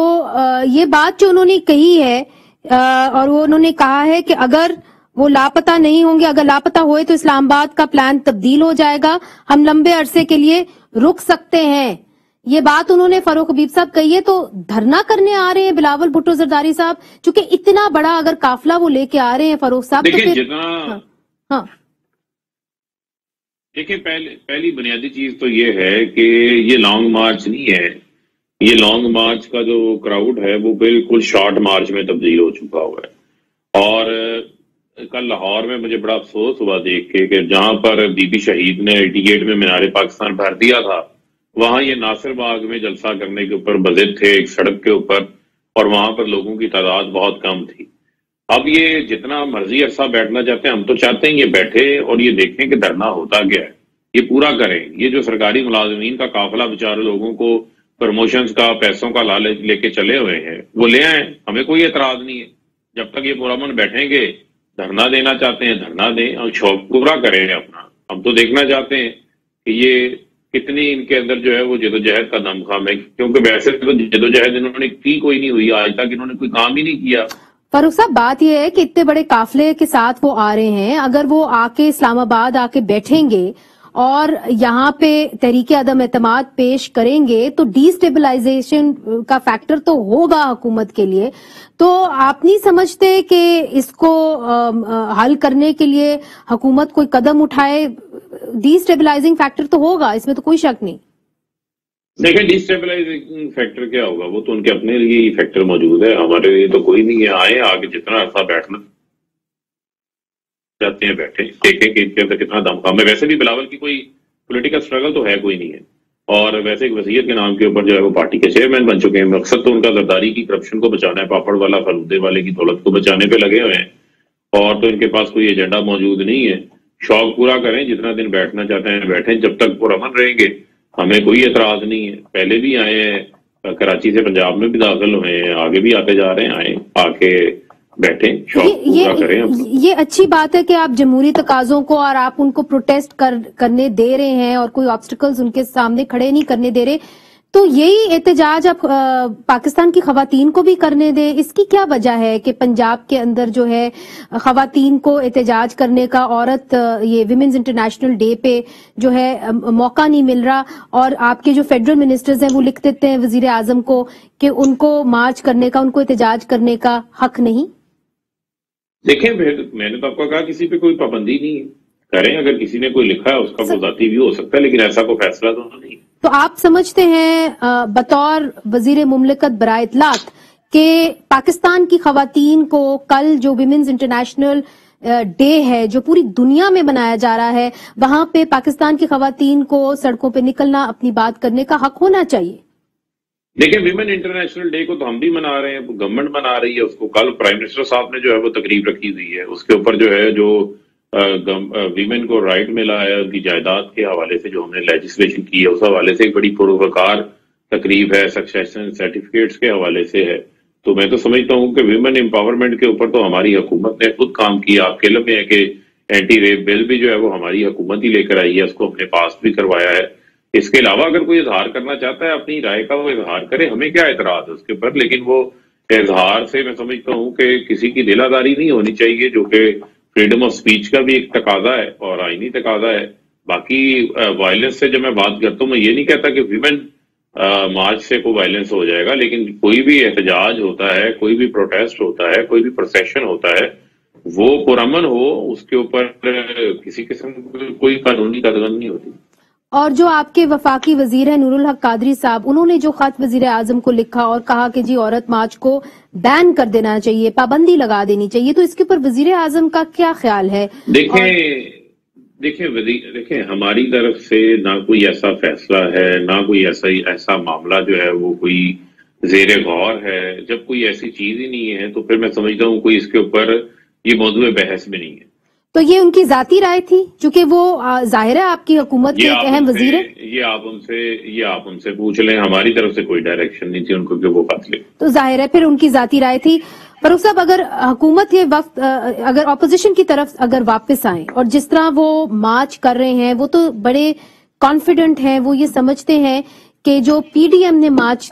ये बात जो उन्होंने कही है, और वो उन्होंने कहा है कि अगर वो लापता नहीं होंगे, अगर लापता हुए तो इस्लामाबाद का प्लान तब्दील हो जाएगा, हम लंबे अरसे के लिए रुक सकते हैं। ये बात उन्होंने फरूख हबीब साहब कही है। तो धरना करने आ रहे हैं बिलावल भुट्टो जरदारी साहब, चूंकि इतना बड़ा अगर काफिला वो लेके आ रहे हैं फरूख साहब, तो फिर देखिए, पहली बुनियादी चीज तो ये है कि ये लॉन्ग मार्च नहीं है। ये लॉन्ग मार्च का जो क्राउड है वो बिल्कुल शॉर्ट मार्च में तब्दील हो चुका हुआ है। और कल लाहौर में मुझे बड़ा अफसोस हुआ देख के कि जहां पर बीबी शहीद ने 88 में मीनारे पाकिस्तान भर दिया था, वहां ये नासिर बाग में जलसा करने के ऊपर बजिद थे एक सड़क के ऊपर, और वहां पर लोगों की तादाद बहुत कम थी। अब ये जितना मर्जी अरसा बैठना चाहते हैं, हम तो चाहते हैं ये बैठे और ये देखें कि धरना होता क्या है, ये पूरा करें। ये जो सरकारी मुलाजमीन का काफिला बेचारे लोगों को प्रमोशंस का, पैसों का लालच लेके चले हुए हैं, वो ले आए, हमें कोई एतराज नहीं है। जब तक ये पुरअमन बैठेंगे, धरना देना चाहते हैं धरना दें और शौक पूरा करें अपना। हम तो देखना चाहते हैं कि ये कितनी इनके अंदर जो है वो जदोजहद का दमखम है, क्योंकि वैसे तो जदोजहद इन्होंने की कोई नहीं हुई, आज तक इन्होंने कोई काम ही नहीं किया। फरूख साहब, बात यह है कि इतने बड़े काफिले के साथ वो आ रहे हैं, अगर वो आके इस्लामाबाद आके बैठेंगे और यहाँ पे तहरीक अदम एतमाद पेश करेंगे तो डिस्टेबलाइजेशन का फैक्टर तो होगा हुकूमत के लिए। तो आप नहीं समझते कि इसको हल करने के लिए हुकूमत कोई कदम उठाए? डिस्टेबलाइजिंग फैक्टर तो होगा, इसमें तो कोई शक नहीं। देखिए, डिस्टेबलाइजिंग फैक्टर क्या होगा, वो तो उनके अपने लिए ही फैक्टर मौजूद है, हमारे लिए तो कोई नहीं है। आए आगे जितना अरसा बैठना जाते हैं बैठे, देखें कि इनके अंदर कितना दमखम है। वैसे भी बिलावल की कोई पॉलिटिकल स्ट्रगल तो है कोई नहीं है, और वैसे एक वसीयत के नाम के ऊपर जो है वो पार्टी के चेयरमैन बन चुके हैं। मकसद तो उनका जरदारी की करप्शन को बचाना है, पापड़ वाला फलूदे वाले की दौलत को बचाने पे लगे हुए हैं, और तो इनके पास कोई एजेंडा मौजूद नहीं है। शौक पूरा करें, जितना दिन बैठना चाहते हैं बैठें, जब तक पुरअमन रहेंगे हमें कोई एतराज नहीं है। पहले भी आए हैं, कराची से पंजाब में भी दाखिल हुए हैं, आगे भी आते जा रहे हैं, आए आके बैठे, शौक पूरा करें। ये अच्छी बात है कि आप जमहूरी तकाजों को और आप उनको प्रोटेस्ट करने दे रहे हैं और कोई ऑब्स्टिकल्स उनके सामने खड़े नहीं करने दे रहे। तो यही एहतजाज आप पाकिस्तान की खवातीन को भी करने दे। इसकी क्या वजह है कि पंजाब के अंदर जो है खवातीन को एहतजाज करने का, औरत ये विमेंस इंटरनेशनल डे पे जो है मौका नहीं मिल रहा, और आपके जो फेडरल मिनिस्टर्स हैं वो लिख देते हैं वजीर आजम को कि उनको मार्च करने का, उनको एहतजाज करने का हक नहीं? देखें, मैंने तो आपको कहा किसी पे कोई पाबंदी नहीं है, करें। अगर किसी ने कोई लिखा है उसका कोई जाती भी हो सकता है, लेकिन ऐसा कोई फैसला तो नहीं। तो आप समझते हैं बतौर वजीर मुमलिकत बराए इत्तलात के पाकिस्तान की खवातीन को कल जो विमेंस इंटरनेशनल डे है जो पूरी दुनिया में मनाया जा रहा है, वहां पे पाकिस्तान की खवातीन को सड़कों पे निकलना, अपनी बात करने का हक होना चाहिए? देखिए, विमेन इंटरनेशनल डे को तो हम भी मना रहे हैं, गवर्नमेंट मना रही है उसको। कल प्राइम मिनिस्टर साहब ने जो है वो तकरीब रखी हुई है, उसके ऊपर जो है जो वीमेन को राइट मिला है उनकी जायदाद के हवाले से जो हमने लेजिस्लेशन की है, उस हवाले से एक बड़ी पुरवकार तकरीब है, सक्सेशन सर्टिफिकेट्स के हवाले से है। तो मैं तो समझता हूँ कि विमेन एम्पावरमेंट के ऊपर तो हमारी हुकूमत ने खुद काम किया। आपके इल्म में है कि اینٹی ریپ بل بھی جو ہے وہ ہماری حکومت ہی لے کر آئی ہے، اس کو ہم نے پاس بھی کروایا ہے۔ اس کے علاوہ اگر کوئی اظہار کرنا چاہتا ہے اپنی رائے کا، وہ اظہار کرے، ہمیں کیا اعتراض ہے اس کے اوپر، لیکن وہ اظہار سے میں سمجھتا ہوں کہ کسی کی دل آزاری نہیں ہونی چاہیے، جو کہ فریڈم آف سپیچ کا بھی ایک تقاضا ہے اور آئینی تقاضا ہے۔ باقی وائلنس سے جب میں بات کرتا ہوں، میں یہ نہیں کہتا کہ ویمن مارچ سے کوئی وائلنس ہو جائے گا، لیکن کوئی بھی احتجاج ہوتا ہے، کوئی بھی پروٹیسٹ ہوتا ہے، کوئی بھی پروسیشن ہوتا ہے، وہ پرامن ہو، اس کے اوپر کسی قسم کی کوئی قانونی قدغن نہیں ہوتی۔ اور جو آپ کے وفاقی وزیر ہیں نور الحق قادری صاحب، انہوں نے جو خط وزیر اعظم کو لکھا اور کہا کہ جی عورت مارچ کو بین کر دینا چاہیے، پابندی لگا دینی چاہیے، تو اس کے اوپر وزیر اعظم کا کیا خیال ہے؟ دیکھیں ہماری طرف سے نہ کوئی ایسا فیصلہ ہے، نہ کوئی ایسا معاملہ جو ہے وہ کوئی زیر غور ہے۔ جب کوئی ایسی چیز ہی نہیں ہے تو پھر میں سمجھتا ہوں کوئی اس کے اوپر یہ موضوع بحث میں نہیں ہے۔ تو یہ ان کی ذاتی رائے تھی، چونکہ وہ ظاہر ہے آپ کی حکومت کے ایک اہم وزیر ہیں۔ یہ آپ ان سے پوچھ لیں، ہماری طرف سے کوئی ڈائریکشن نہیں تھی ان کو کہ وہ خط لیں۔ تو ظاہر ہے پھر ان کی ذاتی رائے تھی۔ فاروق صاحب، اگر حکومت کے وقت اگر اپوزیشن کی طرف اگر واپس آئیں اور جس طرح وہ مارچ کر رہے ہیں، وہ تو بڑے کانفیڈنٹ ہیں، وہ یہ سمجھتے ہیں کہ جو پی ڈی ایم نے مارچ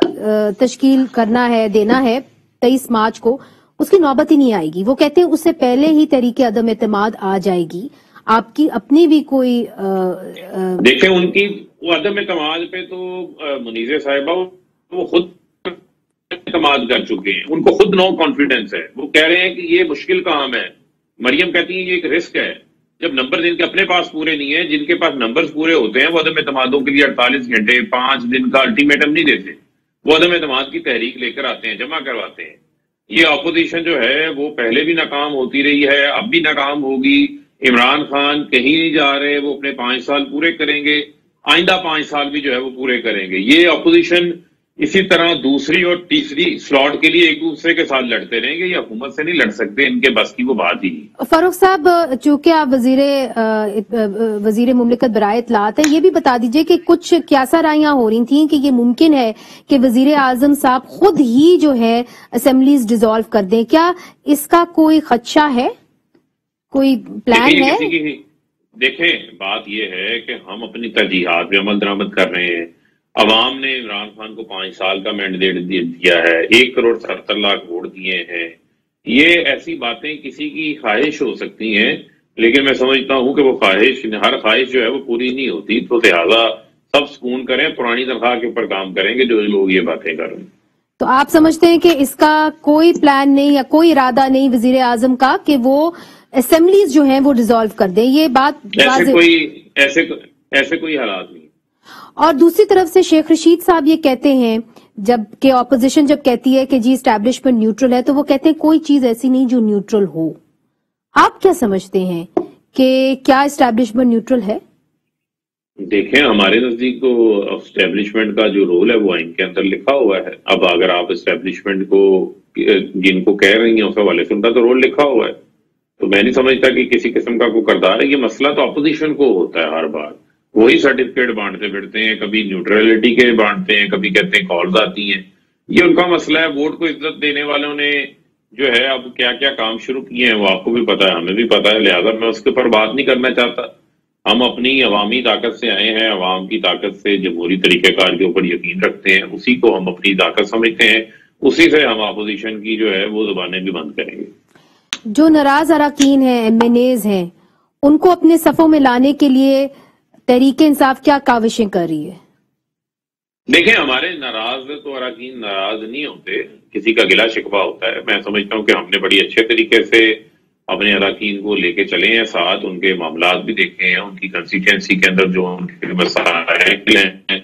تشکیل کرنا ہے، دینا ہے 23 مارچ کو، اس کی نوبت ہی نہیں آئے گی۔ وہ کہتے ہیں اس سے پہلے ہی تحریک عدم اعتماد آ جائے گی۔ آپ کی اپنی بھی کوئی دیکھیں ان کی وہ عدم اعتماد پہ تو منیزہ صاحبہ وہ خود اعتماد کر چکے ہیں، ان کو خود نو کانفیڈنس ہے۔ وہ کہہ رہے ہیں کہ یہ مشکل کام ہے، مریم کہتی ہیں یہ ایک رسک ہے۔ جب نمبر جن کے اپنے پاس پورے نہیں ہیں، جن کے پاس نمبرز پورے ہوتے ہیں، وہ عدم اعتمادوں کے لیے 48 گھنٹے 5 دن کا الٹیمیٹم نہیں دیتے، وہ عدم اعتماد کی تحریک لے کر آتے ہیں، جمع کرواتے ہیں۔ یہ اپوزیشن جو ہے وہ پہلے بھی ناکام ہوتی رہی ہے، اب بھی ناکام ہوگی۔ عمران خان کہیں نہیں جا رہے، وہ اپنے 5 سال پورے کریں گے، آئندہ 5 سال بھی جو ہے وہ پورے کریں گے۔ یہ اپوزیشن اسی طرح دوسری اور تیسری سلاٹ کے لیے ایک دوسرے کے ساتھ لڑتے رہیں گے، یہ حکومت سے نہیں لڑ سکتے، ان کے بس کی وہ بات ہی نہیں۔ فاروق صاحب، چونکہ آپ وزیر مملکت برائے اطلاعات ہیں، یہ بھی بتا دیجئے کہ کچھ کیسا رائیاں ہو رہی تھیں کہ یہ ممکن ہے کہ وزیر اعظم صاحب خود ہی جو ہے اسمبلیز ڈیزالو کر دیں، کیا اس کا کوئی خدشہ ہے، کوئی پلان ہے؟ دیکھیں بات یہ ہے کہ ہم اپنی ترجیحات پہ عمل درآمد کر رہے ہیں۔ عوام نے عمران خان کو 5 سال کا مینڈیٹ دیا ہے، 1,70,00,000 ووٹ دیے ہیں۔ یہ ایسی باتیں کسی کی خواہش ہو سکتی ہیں، لیکن میں سمجھتا ہوں کہ وہ ہر خواہش جو ہے وہ پوری نہیں ہوتی، تو لہٰذا سب سکون کریں، پرانی تنخواہ کے اوپر کام کریں گے جو لوگ یہ باتیں کر رہے ہیں۔ تو آپ سمجھتے ہیں کہ اس کا کوئی پلان نہیں یا کوئی ارادہ نہیں وزیر اعظم کا کہ وہ اسمبلیز جو ہیں وہ ڈیزالو کر دیں؟ یہ بات ایسے کوئی حالات نہیں۔ اور دوسری طرف سے شیخ رشید صاحب یہ کہتے ہیں، جب کہ اپوزیشن جب کہتی ہے کہ جی اسٹیبلشمنٹ نیوٹرل ہے، تو وہ کہتے ہیں کوئی چیز ایسی نہیں جو نیوٹرل ہو۔ آپ کیا سمجھتے ہیں کہ کیا اسٹیبلشمنٹ نیوٹرل ہے؟ دیکھیں ہمارے نزدیک تو اسٹیبلشمنٹ کا جو رول ہے وہ آئین کے اندر لکھا ہوا ہے۔ اب اگر آپ اسٹیبلشمنٹ کو جن کو کہہ رہی ہیں اس حوالے سے ان کا تو رول لکھا ہوا ہے، تو میں نہیں سمجھتا کہ کسی قسم کا کوئی کردار ہے۔ یہ مسئلہ تو اپوزیشن کو ہوتا ہے ہر بار، وہی سرٹیفکیٹ بانٹتے پھرتے ہیں، کبھی نیوٹرلٹی کے بانٹتے ہیں، کبھی کہتے ہیں کالز آتی ہیں، یہ ان کا مسئلہ ہے۔ ووٹ کو عزت دینے والوں نے جو ہے اب کیا کیا کام شروع کیے ہیں وہ آپ کو بھی پتا ہے، ہمیں بھی پتا ہے، لہٰذا میں اس کے اوپر بات نہیں کرنا چاہتا۔ ہم اپنی عوامی طاقت سے آئے ہیں، عوام کی طاقت سے، جمہوری طریقہ کار کے اوپر یقین رکھتے ہیں، اسی کو ہم اپنی طاقت سمجھتے ہیں، اسی سے ہم اپوزیشن کی جو ہے وہ زبانیں بھی بند کریں گے۔ جو ناراض اراکین ہیں، ایم این ایز ہیں، ان کو اپنے صفوں میں لانے کے لیے تحریک انصاف کیا کاوشیں کر رہی ہے؟ دیکھیں ہمارے ناراض تو اراکین ناراض نہیں ہوتے، کسی کا گلا شکوہ ہوتا ہے۔ میں سمجھتا ہوں کہ ہم نے بڑی اچھے طریقے سے اپنے اراکین کو لے کے چلے ہیں ساتھ، ان کے معاملات بھی دیکھے ہیں، ان کی کنسٹیٹوئنسی کے اندر جو ان کے مسائل ہیں۔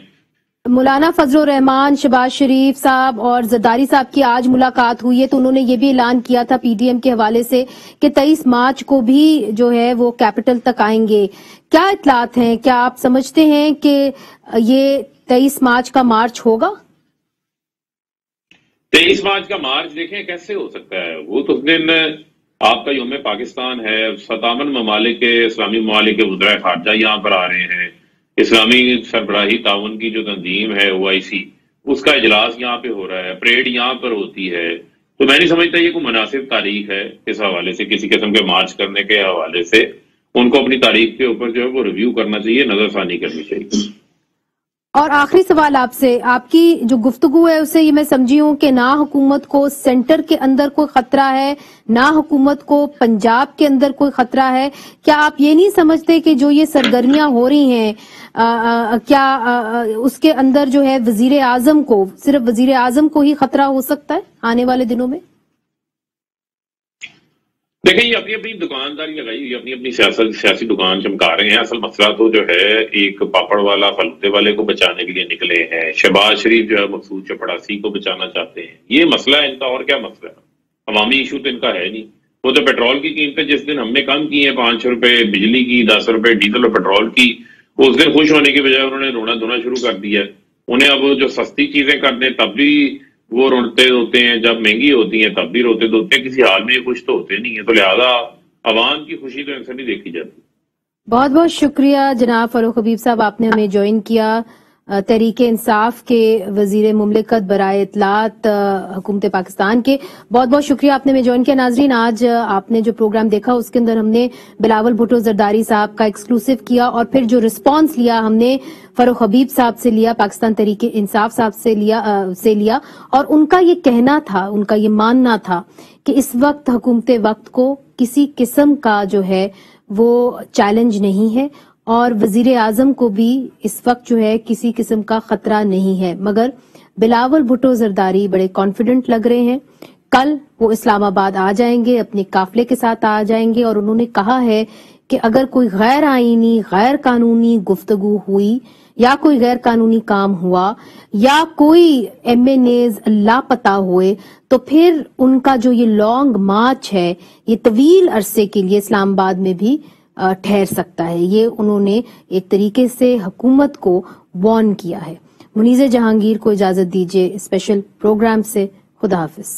مولانا فضل الرحمان، شہباز شریف صاحب اور زرداری صاحب کی آج ملاقات ہوئی ہے، تو انہوں نے یہ بھی اعلان کیا تھا پی ڈی ایم کے حوالے سے کہ 23 مارچ کو بھی جو ہے وہ کیپٹل تک آئیں گے۔ کیا اطلاعات ہیں؟ کیا آپ سمجھتے ہیں کہ یہ 23 مارچ کا مارچ ہوگا؟ 23 مارچ کا مارچ دیکھیں کیسے ہو سکتا ہے، وہ تو اس دن آپ کا یوم پاکستان ہے، 57 ممالک کے اسلامی ممالک کے وزرائے خارجہ یہاں پر آ رہے ہیں، اسلامی سربراہی تعاون کی جو تنظیم ہے OIC اس کا اجلاس یہاں پہ ہو رہا ہے، پریڈ یہاں پر ہوتی ہے، تو میں نہیں سمجھتا یہ کوئی مناسب تاریخ ہے اس حوالے سے، کسی قسم کے مارچ کرنے کے حوالے سے۔ ان کو اپنی تاریخ کے اوپر جو ہے وہ ریویو کرنا چاہیے، نظر ثانی کرنی چاہیے۔ اور آخری سوال آپ سے، آپ کی جو گفتگو ہے اسے یہ میں سمجھی ہوں کہ نہ حکومت کو سینٹر کے اندر کوئی خطرہ ہے، نہ حکومت کو پنجاب کے اندر کوئی خطرہ ہے۔ کیا آپ یہ نہیں سمجھتے کہ جو یہ سرگرمیاں ہو رہی ہیں کیا اس کے اندر جو ہے وزیر اعظم کو، صرف وزیر اعظم کو ہی خطرہ ہو سکتا ہے آنے والے دنوں میں؟ دیکھیں یہ اپنی اپنی دکانداری لگائی ہوئی، اپنی اپنی سیاسی دکان چمکا رہے ہیں۔ اصل مسئلہ تو جو ہے ایک پاپڑ والا فلوتے والے کو بچانے کے لیے نکلے ہیں، شہباز شریف جو ہے مقصود چپڑاسی کو بچانا چاہتے ہیں۔ یہ مسئلہ ہے ان کا، اور کیا مسئلہ ہے؟ عوامی ایشو تو ان کا ہے نہیں۔ وہ تو پیٹرول کی قیمتیں جس دن ہم نے کم کی ہیں 5 روپے بجلی کی، 10 روپے ڈیزل اور پیٹرول کی، اس دن خوش ہونے کی بجائے انہوں نے رونا دھونا شروع کر دیا۔ انہیں اب جو سستی چیزیں کر دیں تب بھی وہ روتے دھوتے ہیں، جب مہنگی ہوتی ہیں تب بھی روتے دھوتے ہیں، کسی حال میں خوش تو ہوتے نہیں ہیں۔ تو لہذا عوام کی خوشی تو ان سے نہیں دیکھی جاتی۔ بہت بہت شکریہ جناب فاروق حبیب صاحب، آپ نے ہمیں جوائن کیا، تحریک انصاف کے وزیر مملکت برائے اطلاعات حکومت پاکستان کے۔ بہت بہت شکریہ آپ نے ہمیں جوائن کیا۔ ناظرین، آج آپ نے جو پروگرام دیکھا اس کے اندر ہم نے بلاول بھٹو زرداری صاحب کا ایکسکلوسیو کیا، اور پھر جو رسپانس لیا ہم نے فاروق حبیب صاحب سے لیا، پاکستان تحریک انصاف صاحب سے لیا، اور ان کا یہ کہنا تھا، ان کا یہ ماننا تھا کہ اس وقت حکومت وقت کو کسی قسم کا جو ہے وہ چیلنج نہیں ہے، اور وزیر اعظم کو بھی اس وقت جو ہے کسی قسم کا خطرہ نہیں ہے، مگر بلاول بھٹو زرداری بڑے کانفیڈنٹ لگ رہے ہیں۔ کل وہ اسلام آباد آ جائیں گے، اپنے قافلے کے ساتھ آ جائیں گے، اور انہوں نے کہا ہے کہ اگر کوئی غیر آئینی غیر قانونی گفتگو ہوئی یا کوئی غیر قانونی کام ہوا یا کوئی ایم این ایز لاپتہ ہوئے تو پھر ان کا جو یہ لانگ مارچ ہے یہ طویل عرصے کے لیے اسلام آباد میں بھی ٹھہر سکتا ہے۔ یہ انہوں نے ایک طریقے سے حکومت کو وارن کیا ہے۔ منیزہ جہانگیر کو اجازت دیجیے اسپیشل پروگرام سے۔ خدا حافظ۔